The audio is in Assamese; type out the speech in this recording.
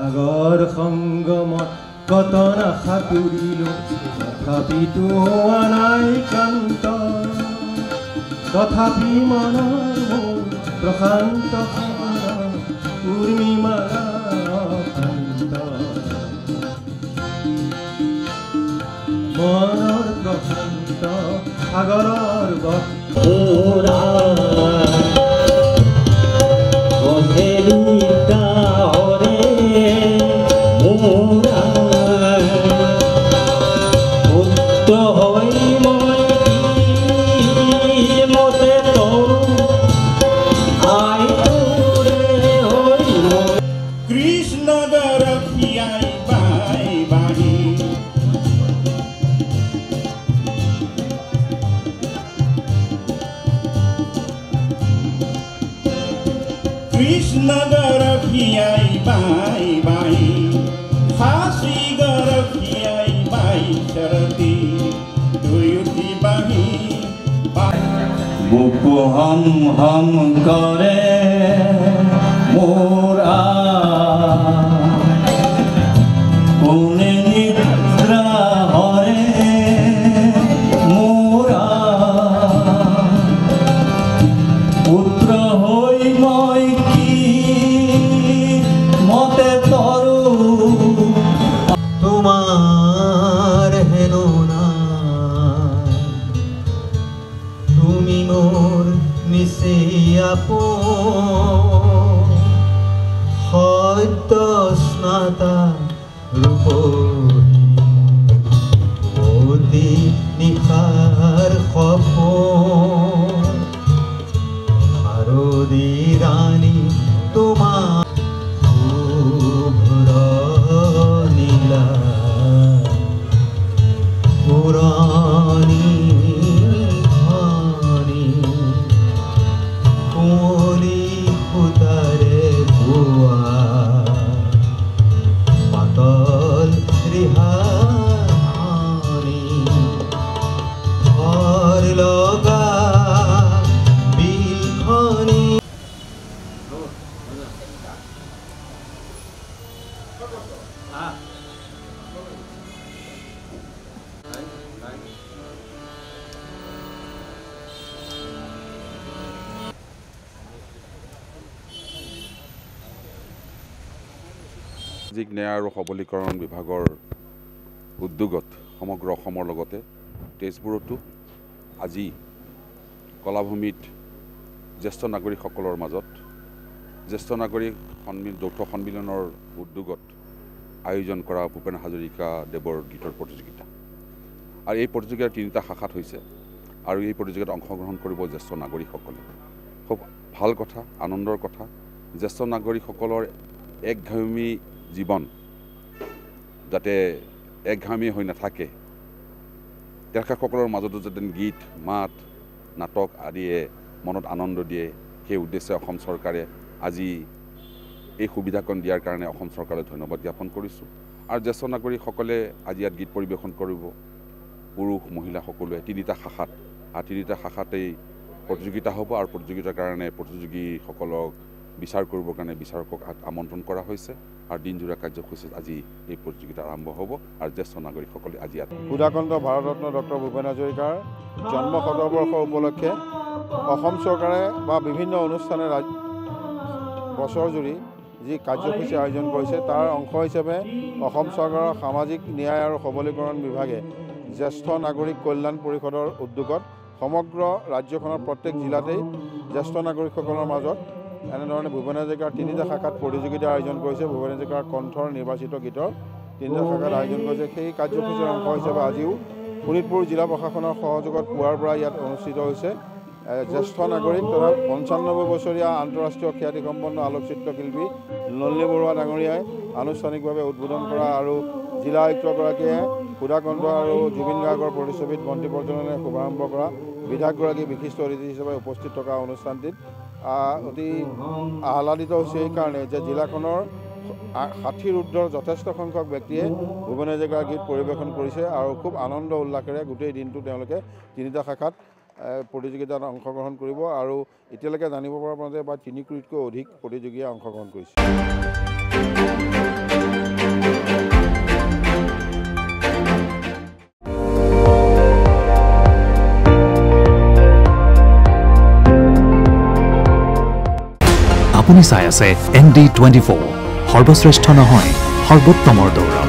আগৰ সংগমত কত নাশা কৰিলো তথাপিতো হোৱা নাই কান্ত তথাপি মনৰ মোৰ প্ৰশান্ত পূৰ্ণিমালা শান্ত মনৰ প্ৰশান্ত সাগৰৰ Bora Krishna Garaphiyai Bai Bai Hasi Garaphiyai Bai Sharati Duyuti Bahi Bai Buku Ham Ham Kare Mora Kune Nidra Hore Mora Putra Hoi Moi তোমার হেন না তুমি মোর নিচে আপন সত্য স্নাতা ৰূপহী অতি নিশাৰ সপোন শাৰদী ৰাণী তোমাৰ পুৰানি খানি কোলি খুদাৰে বুয়া পাতল ৰিহানি ঘৰ লগা বিলখনি সামাজিক ন্যায় আৰু সবলীকৰণ বিভাগৰ উদ্যোগত সমগ্ৰ অসমৰ লগতে তেজপুৰতো আজি কলাভূমিত জ্যেষ্ঠ নাগৰিকসকলৰ মাজত জ্যেষ্ঠ নাগৰিক যৌথ সন্মিলনৰ উদ্যোগত আয়োজন কৰা ভূপেন হাজৰিকা দেৱৰ গীতৰ প্ৰতিযোগিতা আৰু এই প্ৰতিযোগিতাৰ তিনিটা শাখাত হৈছে আৰু এই প্ৰতিযোগিতাত অংশগ্ৰহণ কৰিব জ্যেষ্ঠ নাগৰিকসকলে খুব ভাল কথা আনন্দৰ কথা জ্যেষ্ঠ নাগৰিকসকলৰ একঘামী জীৱন যাতে একঘামী হৈ নাথাকে তেখেতসকলৰ মাজতো যাতে গীত মাত নাটক আদিয়ে মনত আনন্দ দিয়ে সেই উদ্দেশ্যে অসম চৰকাৰে আজি এই সুবিধাকণ দিয়াৰ কাৰণে অসম চৰকাৰলৈ ধন্যবাদ জ্ঞাপন কৰিছোঁ আৰু জ্যেষ্ঠ নাগৰিকসকলে আজি ইয়াত গীত পৰিৱেশন কৰিব পুৰুষ মহিলা সকলোৱে তিনিটা শাখাত আৰু তিনিটা শাখাতেই প্ৰতিযোগিতা হ'ব আৰু প্ৰতিযোগিতাৰ কাৰণে প্ৰতিযোগীসকলক বিচাৰ কৰিবৰ কাৰণে বিচাৰকক আমন্ত্ৰণ কৰা হৈছে আৰু দিনজোৰা কাৰ্যসূচীত আজি এই প্ৰতিযোগিতা আৰম্ভ হ'ব আৰু জ্যেষ্ঠ নাগৰিকসকলে আজি ইয়াত ক্ষুধাকন্ত ভাৰতৰত্ন ডক্টৰ ভূপেন হাজৰিকাৰ জন্ম শতবৰ্ষ উপলক্ষে অসম চৰকাৰে বা বিভিন্ন অনুষ্ঠানে বছৰ জুৰি যি কাৰ্যসূচী আয়োজন কৰিছে তাৰ অংশ হিচাপে অসম চৰকাৰৰ সামাজিক ন্যায় আৰু সবলীকৰণ বিভাগে জ্যেষ্ঠ নাগৰিক কল্যাণ পৰিষদৰ উদ্যোগত সমগ্ৰ ৰাজ্যখনৰ প্ৰত্যেক জিলাতেই জ্যেষ্ঠ নাগৰিকসকলৰ মাজত এনেধৰণে ভূপেন হাজৰিকাৰ তিনিটা শাখাত প্ৰতিযোগিতা আয়োজন কৰিছে ভূপেন হাজৰিকাৰ কণ্ঠৰ নিৰ্বাচিত গীতৰ তিনিটা শাখাত আয়োজন কৰিছে সেই কাৰ্যসূচীৰ অংশ হিচাপে আজিও শোণিতপুৰ জিলা প্ৰশাসনৰ সহযোগত পুৱাৰ পৰা ইয়াত অনুষ্ঠিত হৈছে জ্যেষ্ঠ নাগৰিক তথা ৯৫ বছৰীয়া আন্তঃৰাষ্ট্ৰীয় খ্যাতিসম্পন্ন আলোকচিত্ৰশিল্পী নলিনী বৰুৱা ডাঙৰীয়াই আনুষ্ঠানিকভাৱে উদ্বোধন কৰা আৰু জিলা আয়ুক্তগৰাকীয়ে ক্ষুধাকন্ত আৰু জুবিন গাৰ্গৰ প্ৰতিচ্ছবিত বন্তি প্ৰজ্বলনেৰে শুভাৰম্ভ কৰা বিধায়কগৰাকী বিশিষ্ট অতিথি হিচাপে উপস্থিত থকা অনুষ্ঠানটিত অতি আহ্লাদিত হৈছে এইকাৰণে যে জিলাখনৰ 60ৰ ঊৰ্ধৰ যথেষ্ট সংখ্যক ব্যক্তিয়ে ভূপেন হাজৰিকাৰ গীত পৰিৱেশন কৰিছে আৰু খুব আনন্দ উল্লাসেৰে গোটেই দিনটো তেওঁলোকে 3টা শাখাত প্ৰতিযোগিতাত অংশগ্ৰহণ কৰিব আৰু এতিয়ালৈকে জানিব পৰা মতে বা 3 কোটিতকৈ অধিক প্ৰতিযোগীয়ে অংশগ্ৰহণ কৰিছে। আপুনি চাই আছে ND24 সৰ্বশ্ৰেষ্ঠ নহয় সৰ্বোত্তমৰ দৌৰ।